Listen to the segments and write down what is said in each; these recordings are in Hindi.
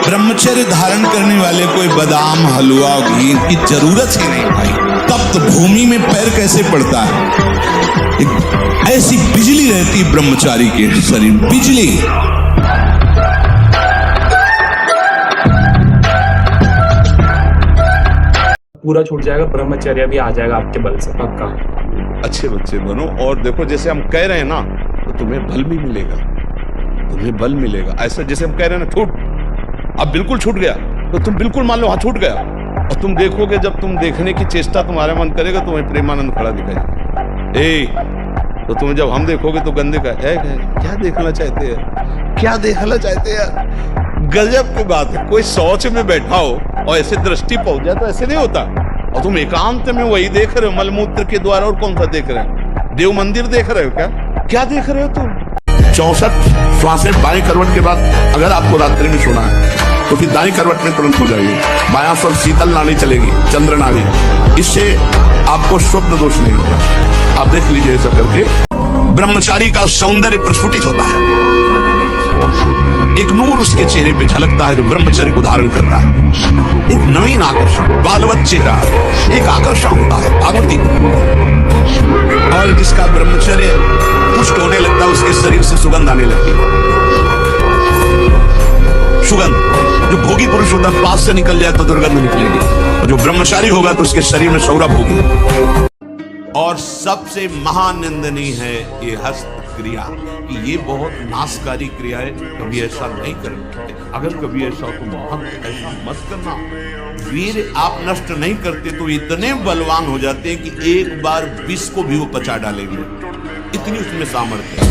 ब्रह्मचर्य धारण करने वाले कोई बादाम हलवा घी की जरूरत ही नहीं भाई। तप्त भूमि में पैर कैसे पड़ता है? ऐसी बिजली रहती ब्रह्मचारी के शरीर, बिजली। पूरा छूट जाएगा, ब्रह्मचर्य भी आ जाएगा आपके बल से पक्का। अच्छे बच्चे बनो। और देखो जैसे हम कह रहे हैं ना, तो तुम्हें बल भी मिलेगा, तुम्हें बल मिलेगा। ऐसा जैसे हम कह रहे हैं ना, छूट, अब बिल्कुल छूट गया तो तुम बिल्कुल मान लो हाँ छूट गया। और तुम देखोगे, जब तुम देखने की चेष्टा तुम्हारा मन करेगा, तुम्हें प्रेमानंद खड़ा दिखाई ए, तो तुम्हें जब हम देखोगे तो गंदे का क्या देखना चाहते हैं, क्या देखना चाहते हैं। गजब की बात है, कोई शौच में बैठा हो और ऐसे दृष्टि पहुंच जाए तो ऐसे नहीं होता। और तुम एकांत में वही देख रहे हो, मलमूत्र के द्वारा। और कौन सा देख रहे हो? देव मंदिर देख रहे हो क्या देख रहे हो तुम? 64 श्वासें बाएं करवट के बाद अगर आपको रात्रि में सोना है तो फिर दाएं करवट में तुरंत हो जाएगी। बायां स्वर शीतल नाड़ी चलेगी, चंद्र नाड़ी। इससे आपको स्वप्न दोष नहीं होगा। आप देख लीजिए ऐसा करके। ब्रह्मचारी का सौंदर्य प्रस्फुटित होता है, एक नूर उसके चेहरे पे झलकता है जो ब्रह्मचर्य को धारण कर रहा है। एक नवीन आकर्षण, बालवत चेहरा, एक आकर्षण होता है आकृति। और जिसका ब्रह्मचर्य पुष्ट होने लगता है, उसके शरीर से सुगंध आने लगती है। सुगंध, जो भोगी पुरुष होता है पास से निकल जाए तो दुर्गंध निकलेगी, और जो ब्रह्मचारी होगा तो उसके शरीर में सौरभ होगी। और सबसे महानिंदनीय है ये हस्त क्रिया, कि ये बहुत नाशकारी क्रिया है। कभी ऐसा नहीं करना। अगर कभी ऐसा हो तो महंत ऐसा मत करना। वीर आप नष्ट नहीं करते तो इतने बलवान हो जाते हैं कि एक बार विष को भी वो पचा डालेंगे, इतनी उसमें सामर्थ्य है।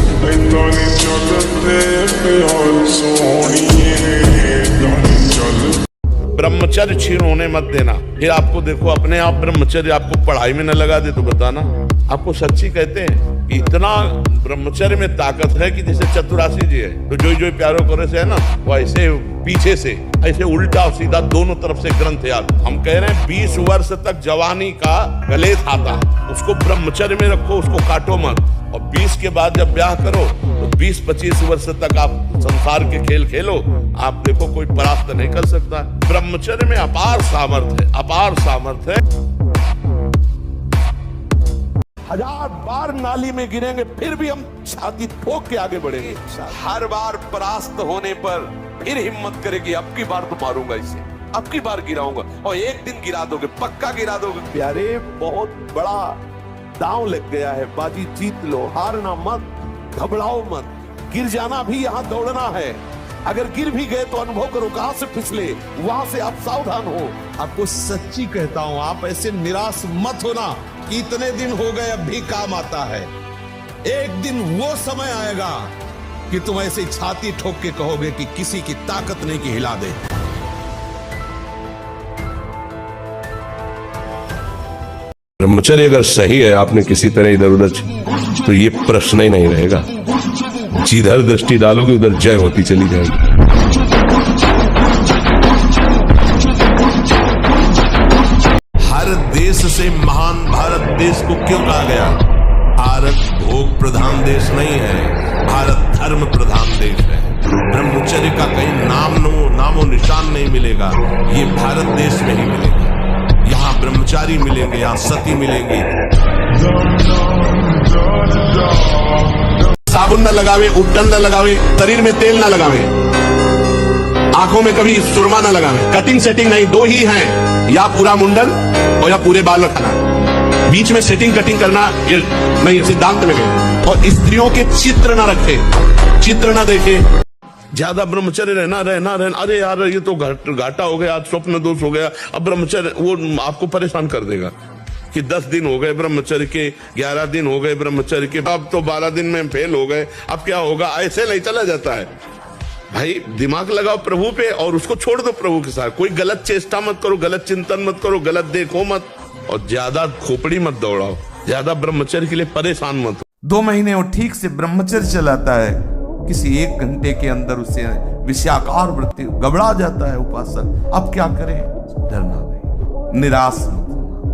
ब्रह्मचर्य क्षीण होने मत देना। फिर आपको देखो अपने आप ब्रह्मचर्य आपको पढ़ाई में न लगा दे तो बताना। आपको सच्ची कहते हैं कि इतना ब्रह्मचर्य में ताकत है कि जैसे चतुरासी जी है तो जो प्यारो करे से है ना, वो ऐसे पीछे से ऐसे उल्टा और सीधा दोनों तरफ से ग्रंथ याद। हम कह रहे हैं 20 वर्ष तक जवानी का गले था, उसको ब्रह्मचर्य में रखो, उसको काटो मत। और 20 के बाद जब ब्याह करो तो 20-25 वर्ष तक आप संसार के खेल खेलो। आप देखो कोई परास्त नहीं कर सकता। ब्रह्मचर्य में अपार सामर्थ्य है, अपार सामर्थ्य है। 1000 बार नाली में गिरेंगे फिर भी हम छाती ठोक के आगे बढ़ेंगे। हर बार परास्त होने पर फिर हिम्मत करेगी, अब की बार तो मारूंगा इसे, अब की बार गिराऊंगा। और एक दिन गिरा दोगे, पक्का गिरा दोगे। प्यारे बहुत बड़ा दांव लग गया है, बाजी जीत लो, हारना मत, घबराओ मत। गिर जाना भी यहाँ दौड़ना है। अगर गिर भी गए तो अनुभव करो कहां से फिसले, वहां से आप सावधान हो। आपको सच्ची कहता हूं, आप ऐसे निराश मत होना कि इतने दिन हो गए अब भी काम आता है। एक दिन वो समय आएगा कि तुम ऐसे छाती ठोक के कहोगे कि किसी की ताकत नहीं कि हिला दे। ब्रह्मचर्य अगर सही है, आपने किसी तरह इधर उधर, तो ये प्रश्न ही नहीं रहेगा। जिधर दृष्टि डालोगे उधर जय होती चली जाएगी। हर देश से महान भारत देश को क्यों कहा गया? भारत भोग प्रधान देश नहीं है, भारत धर्म प्रधान देश है। ब्रह्मचर्य का कहीं नामो निशान नहीं मिलेगा, ये भारत देश में ही मिलेगा। यहाँ ब्रह्मचारी मिलेंगे, यहाँ सती मिलेंगे। साबुन न लगावे, उपटन न लगावे, शरीर में तेल न लगावे, आंखों में कभी सुरमा न लगावे, कटिंग सेटिंग नहीं, दो ही हैं, या पूरा मुंडन और या पूरे बाल रखना। बीच में सेटिंग कटिंग करना ये नहीं, सिद्धांत में नहीं। और स्त्रियों के चित्र न रखे, चित्र न देखे। ज्यादा ब्रह्मचर्य रहना। अरे यार ये तो घाटा हो गया, आज स्वप्न दोष हो गया। अब ब्रह्मचर्य वो आपको परेशान कर देगा कि 10 दिन हो गए ब्रह्मचर्य के, 11 दिन हो गए ब्रह्मचर्य के, अब तो 12 दिन में फेल हो गए, अब क्या होगा? ऐसे नहीं चला जाता है भाई। दिमाग लगाओ प्रभु पे और उसको छोड़ दो प्रभु के साथ। कोई गलत चेष्टा मत करो, गलत चिंतन मत करो, गलत देखो मत, और ज्यादा खोपड़ी मत दौड़ाओ, ज्यादा ब्रह्मचर्य के लिए परेशान मत। 2 महीने वो ठीक से ब्रह्मचर्य चलाता है, किसी 1 घंटे के अंदर उसे विषयाकार वृत्ति, घबरा जाता है उपासक। अब क्या करें? डरना नहीं, निराश मत।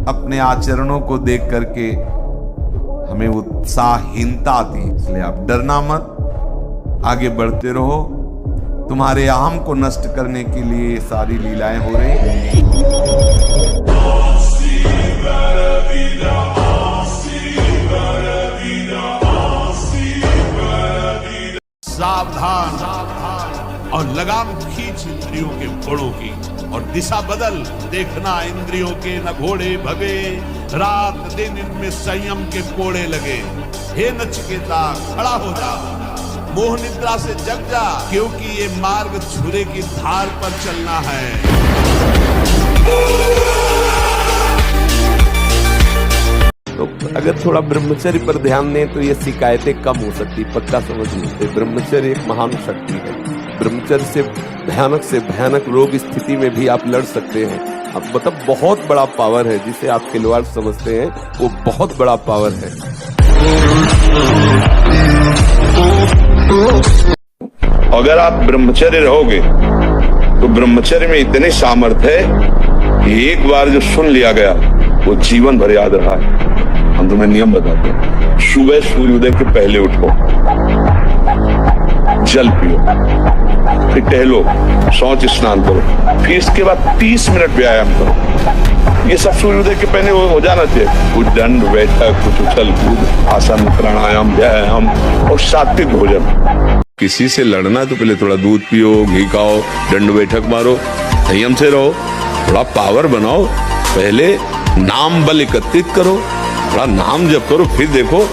अपने आचरणों को देख करके हमें उत्साहहीनता आती है, इसलिए आप डरना मत, आगे बढ़ते रहो। तुम्हारे अहम को नष्ट करने के लिए सारी लीलाएं हो रही हैं। सावधान और लगाम खींच इंद्रियों के घोड़ों की और दिशा बदल। देखना इंद्रियों के न घोड़े भगे, रात दिन इनमें संयम के कोड़े लगे। हे नचिकेता खड़ा हो जा, मोह निद्रा से जग जा, क्योंकि ये मार्ग छुरे की धार पर चलना है। तो अगर थोड़ा ब्रह्मचर्य पर ध्यान दें तो ये शिकायतें कम हो सकती, पक्का समझ लीजिए। ब्रह्मचर्य एक महान शक्ति है। ब्रह्मचर्य से भयानक रोग स्थिति में भी आप लड़ सकते हैं। अब मतलब बहुत बड़ा पावर है, जिसे आप खिलवाड़ समझते हैं वो बहुत बड़ा पावर है। अगर आप ब्रह्मचर्य रहोगे तो ब्रह्मचर्य में इतने सामर्थ्य है कि एक बार जो सुन लिया गया वो जीवन भर याद रहा है। हम तुम्हें नियम बताते हैं। सुबह सूर्योदय के पहले उठो, जल पियो, फिर टहलो, शौच स्नान करो, फिर इसके बाद 30 मिनट व्यायाम करो। ये सब सूर्योदय के पहले हो जाना चाहिए। कुछ दंड बैठक, कुछ उछल कूद, आसन, प्राणायाम, व्यायाम और सात्विक भोजन। किसी से लड़ना है तो पहले थोड़ा दूध पियो, घी खाओ, दंड बैठक मारो, संयम से रहो, थोड़ा पावर बनाओ। पहले नाम बल एकत्रित करो, थोड़ा नाम जप करो, फिर देखो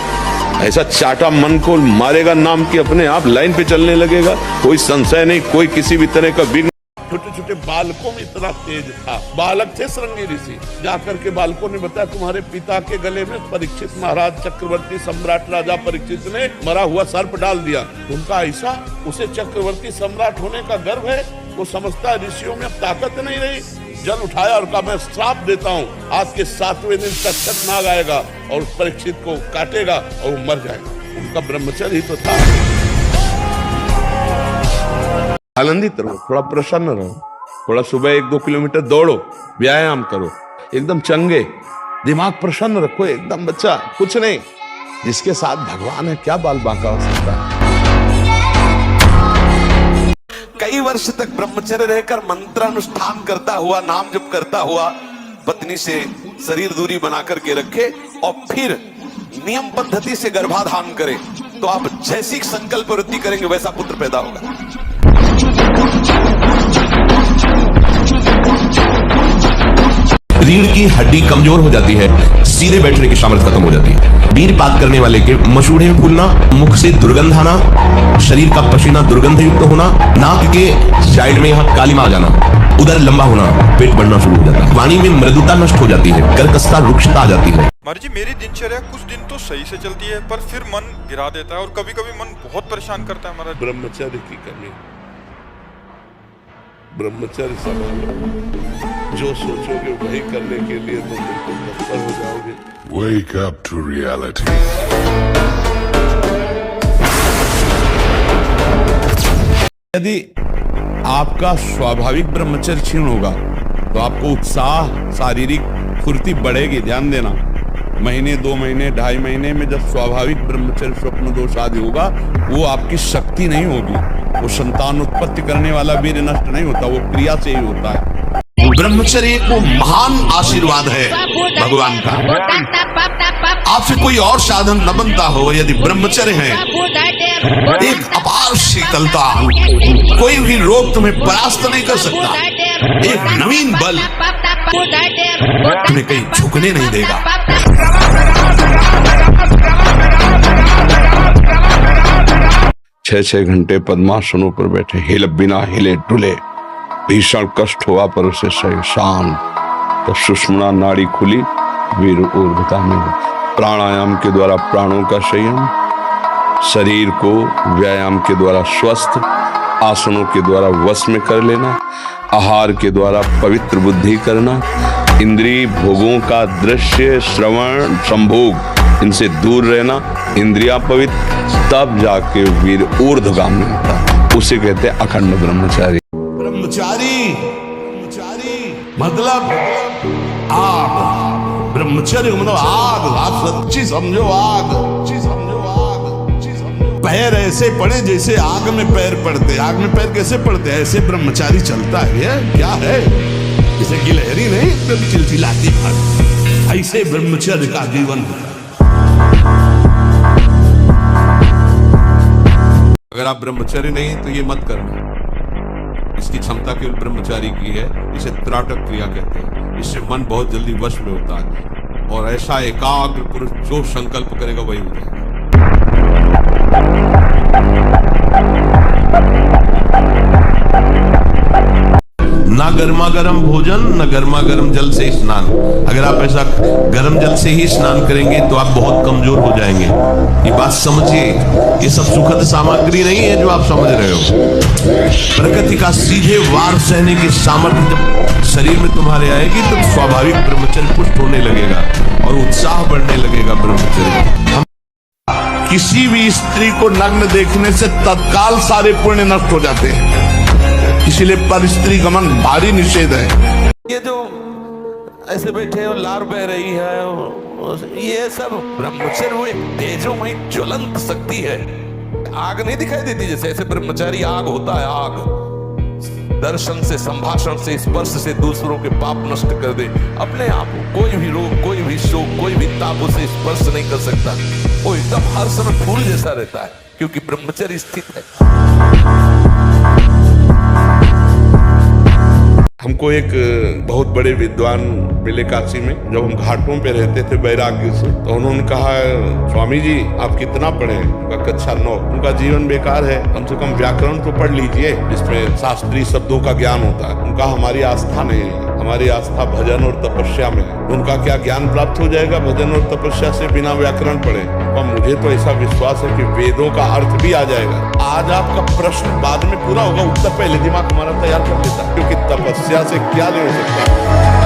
ऐसा चाटा मन को मारेगा नाम की अपने आप लाइन पे चलने लगेगा। कोई संशय नहीं, कोई किसी भी तरह का विघ्न। छोटे छोटे बालकों में इतना तेज था। बालक थे श्रृंगी ऋषि, जाकर के बालकों ने बताया तुम्हारे पिता के गले में परीक्षित महाराज चक्रवर्ती सम्राट राजा परीक्षित ने मरा हुआ सर्प डाल दिया। उनका ऐसा उसे चक्रवर्ती सम्राट होने का गर्व है। वो समझता है ऋषियों में अब ताकत नहीं रही। जल उठाया और कहा मैं श्राप देता हूँ, आज के 7वें दिन तक्षक नाग आएगा और परीक्षित को काटेगा और वो मर जाएगा। उनका ब्रह्मचर्य ही तो था। आनंदित रहो, थोड़ा प्रसन्न रहो, थोड़ा सुबह 1-2 किलोमीटर दौड़ो, व्यायाम करो, एकदम चंगे, दिमाग प्रसन्न रखो, एकदम बच्चा कुछ नहीं। जिसके साथ भगवान है क्या बाल बांका हो सकता है। कई वर्ष तक ब्रह्मचर्य रहकर मंत्रानुष्ठान करता हुआ, नाम जप करता हुआ पत्नी से शरीर दूरी बना करके रखे और फिर नियम पद्धति से गर्भाधान करे, तो आप जैसी संकल्प वृद्धि करेंगे वैसा पुत्र पैदा होगा। रीढ़ की हड्डी कमजोर हो जाती है, सीधे बैठने की सामर्थ्य खत्म हो जाती है। वीरपात करने वाले के मसूड़े फूलना, मुख से दुर्गंध आना, शरीर का पसीना दुर्गंध युक्त होना, नाक के साइड में यहाँ कालिमा आ जाना, उधर लंबा होना, पेट बढ़ना शुरू हो जाता है, वाणी में मृदुता नष्ट हो जाती है, कर्कशता रुक्षता आ जाती है। महाराज जी मेरी दिनचर्या कुछ दिन तो सही से चलती है, पर फिर मन गिरा देता है और कभी कभी मन बहुत परेशान करता है महाराज। ब्रह्मचर्य की कमी, ब्रह्मचर्य संभालो। जो सोचोगे वही करने के लिए तो बिल्कुल तत्पर हो जाओगे। Wake up to reality. यदि आपका स्वाभाविक ब्रह्मचर्य क्षीण होगा तो आपको उत्साह, शारीरिक फुर्ती बढ़ेगी। ध्यान देना, महीने, 2 महीने, 2.5 महीने में जब स्वाभाविक ब्रह्मचर्य स्वप्न दोष आदि होगा, वो आपकी शक्ति नहीं होगी, वो संतान उत्पत्ति करने वाला वीर्य नष्ट नहीं होता, वो क्रिया से ही होता है। ब्रह्मचर्य एक वो महान आशीर्वाद है भगवान का। आपसे कोई और साधन न बनता हो, यदि ब्रह्मचर्य है एक अपार शीतलता, कोई भी रोग तुम्हें परास्त नहीं कर सकता, एक नवीन बल तुम्हें कहीं झुकने नहीं देगा। 6-6 घंटे पद्मासनों पर बैठे, हिले बिना हिले डुले, भीषण कष्ट हुआ पर उसे सही शांत, तो सुषुम्ना नाड़ी खुली, वीर ऊर्ध्वता में प्राणायाम के द्वारा प्राणों का संयम, शरीर को व्यायाम के द्वारा स्वस्थ, आसनों के द्वारा वश में कर लेना, आहार के द्वारा पवित्र बुद्धि करना, इंद्रिय भोगों का दृश्य, श्रवण, संभोग, इनसे दूर रहना, इंद्रिया पवित्र, तब जाके वीर ऊर्ध्वगामी होता है। उसे कहते हैं अखंड ब्रह्मचारी। ब्रह्मचारी मतलब आग, ब्रह्मचर्य मतलब आग। आप सच्ची समझो, आग पैर ऐसे पड़े जैसे आग में पैर पड़ते। आग में पैर कैसे पड़ते? ऐसे ब्रह्मचारी चलता है। ये क्या है? इसे गिलहरी नहीं, एकदम चिलचिलाती भाग। ऐसे ब्रह्मचर्य का जीवन है। अगर आप ब्रह्मचर्य नहीं तो ये मत करना। इसकी क्षमता केवल ब्रह्मचारी की है। इसे त्राटक क्रिया कहते हैं। इससे मन बहुत जल्दी वश में होता है और ऐसा एकाग्र पुरुष जो संकल्प करेगा वही हो जाएगा। ना गर्मा गर्म भोजन, न गर्मा गर्म जल से स्नान। अगर आप ऐसा गर्म जल से ही स्नान करेंगे तो आप बहुत कमजोर हो जाएंगे। ये बात समझिए, ये सब सुखद सामग्री नहीं है जो आप समझ रहे हो। प्रकृति का सीधे वार सहने की सामर्थ्य जब शरीर में तुम्हारे आएगी तो स्वाभाविक ब्रह्मचर्य पुष्ट होने लगेगा और उत्साह बढ़ने लगेगा ब्रह्मचर्य। किसी भी स्त्री को नग्न देखने से तत्काल सारे पुण्य नष्ट हो जाते हैं। इसीलिए पर स्त्री गमन भारी निषेध है। ये जो ऐसे बैठे और लार बह रही है, ये सब ब्रह्मचर्य वो एक तेजोमय ज्वलंत शक्ति है। आग नहीं दिखाई देती जैसे, ऐसे ब्रह्मचारी आग होता है। आग दर्शन से, संभाषण से, स्पर्श से दूसरों के पाप नष्ट कर दे। अपने आप कोई भी रोग, कोई भी शोक, कोई भी ताप उसे स्पर्श नहीं कर सकता। वो एकदम हर समय फूल जैसा रहता है क्योंकि ब्रह्मचर्य स्थित है। हमको एक बहुत बड़े विद्वान मिले काशी में। जब हम घाटों पे रहते थे वैराग्य से, तो उन्होंने कहा, स्वामी जी आप कितना पढ़े? उनका कक्षा 9। उनका जीवन बेकार है, कम से कम व्याकरण तो पढ़ लीजिए, इसमें शास्त्रीय शब्दों का ज्ञान होता है। उनका हमारी आस्था नहीं है, हमारी आस्था भजन और तपस्या में है। उनका क्या ज्ञान प्राप्त हो जाएगा भजन और तपस्या से बिना व्याकरण पढ़े? और मुझे तो ऐसा विश्वास है कि वेदों का अर्थ भी आ जाएगा। आज आपका प्रश्न बाद में पूरा होगा, उत्तर पहले दिमाग हमारा तैयार कर लेता है, क्योंकि तपस्या से क्या ले सकता है।